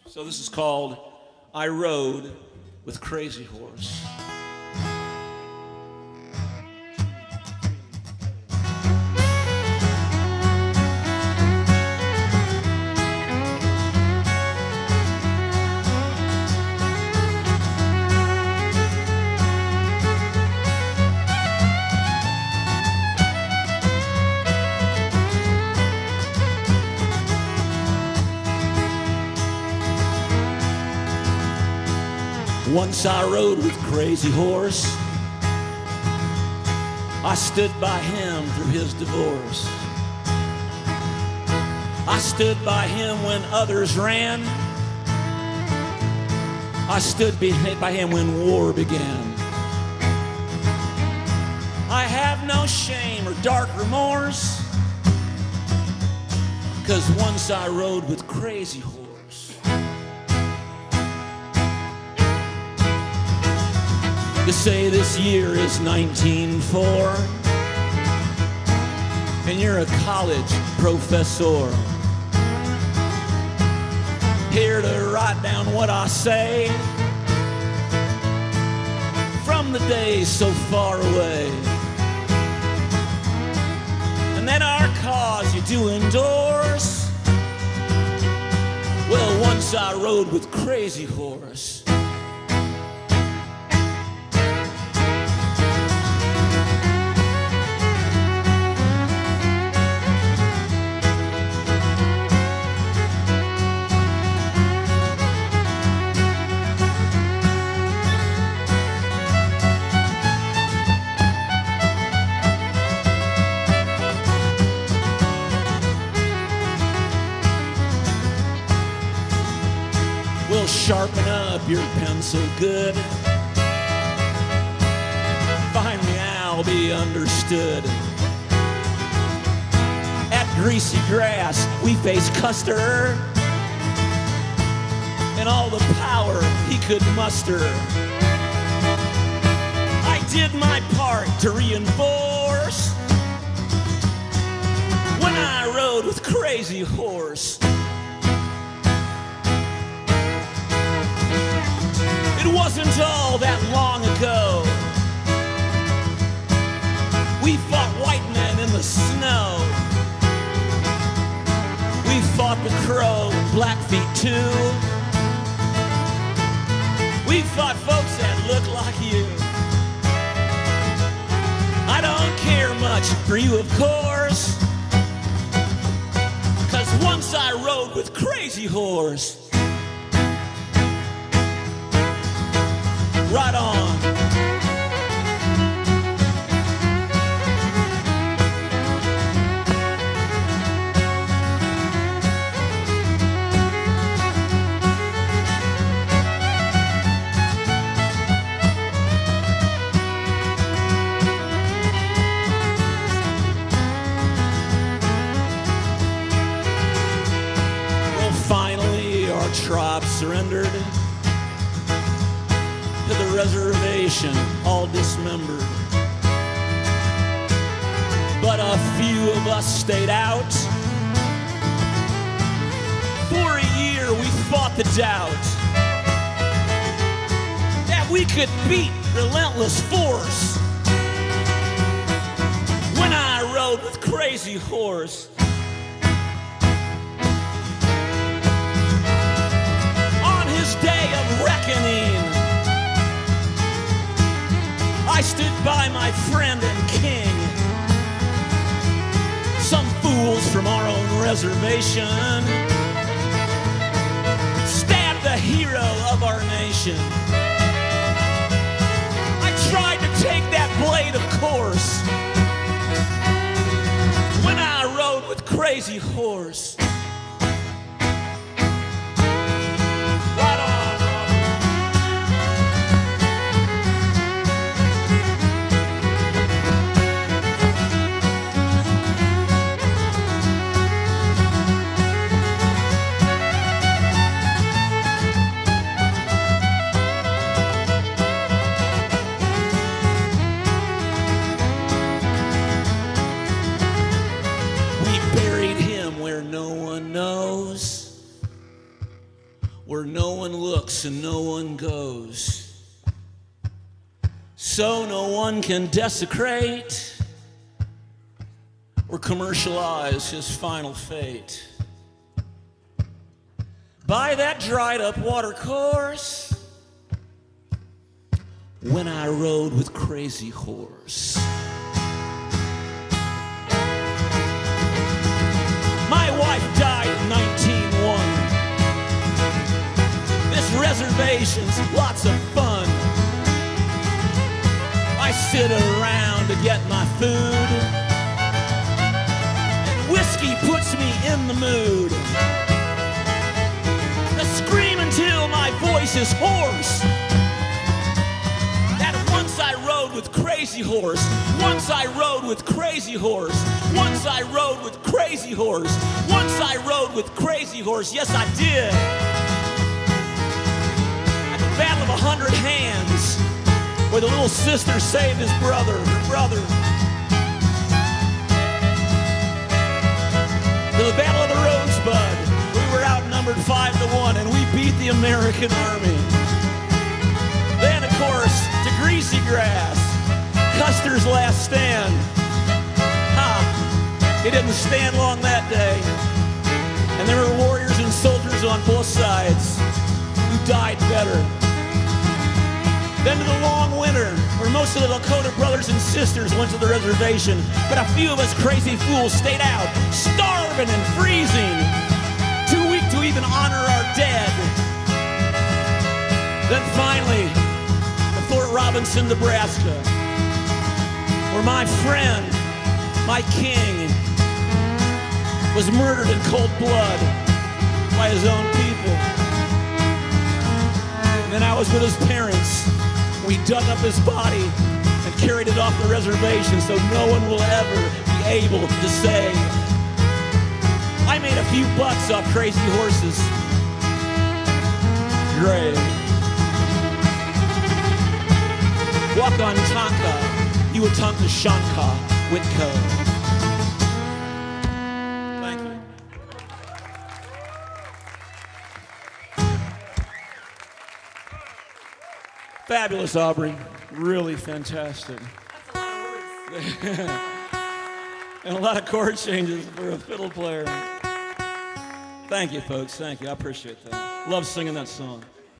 So this is called I Rode with Crazy Horse. Once I rode with Crazy Horse. I stood by him through his divorce. I stood by him when others ran. I stood by him when war began. I have no shame or dark remorse, 'cause once I rode with Crazy Horse. To say this year is 1904 and you're a college professor, here to write down what I say from the days so far away, and then our cause you do endorse. Well, once I rode with Crazy Horse. We'll sharpen up your pencil good. Finally I'll be understood. At Greasy Grass we faced Custer and all the power he could muster. I did my part to reinforce when I rode with Crazy Horse. It wasn't all that long ago. We fought white men in the snow. We fought the Crow and Blackfeet too. We fought folks that look like you. I don't care much for you, of course, 'cause once I rode with Crazy Horse. Right on. Well, finally our tribe surrendered to the reservation, all dismembered. But a few of us stayed out. For a year we fought the doubt that we could beat relentless force when I rode with Crazy Horse. On his day of reckoning, I stood by my friend and king. Some fools from our own reservation stabbed the hero of our nation. I tried to take that blade, of course, when I rode with Crazy Horse. No where no one looks and no one goes, so no one can desecrate or commercialize his final fate. By that dried up water course, when I rode with Crazy Horse. My wife died in 1901. This reservation's lots of fun. I sit around to get my food, and whiskey puts me in the mood to scream until my voice is hoarse. That once I rode with Crazy Horse, once I rode with Crazy Horse, once I rode with Crazy Horse, once I rode with Crazy Horse, yes I did. At the Battle of 100 Hands, where the little sister saved his brother, her brother. To the Battle of the Rosebud, we were outnumbered 5-1, and we beat the American Army. Then, of course, to Greasy Grass, Custer's last stand. He didn't stand long that day. And there were warriors and soldiers on both sides who died better. Then to the long winter, where most of the Lakota brothers and sisters went to the reservation, but a few of us crazy fools stayed out, starving and freezing, too weak to even honor our dead. Then finally, to Fort Robinson, Nebraska, where my friend, my king, was murdered in cold blood by his own people. And then I was with his parents. We dug up his body and carried it off the reservation so no one will ever be able to say, I made a few bucks off Crazy Horse's grave. Walk on Tonka, you would Tonka Shanka Whitco. Thank you. Fabulous, Aubrey. Really fantastic. And a lot of chord changes for a fiddle player. Thank you, folks. Thank you. I appreciate that. Love singing that song.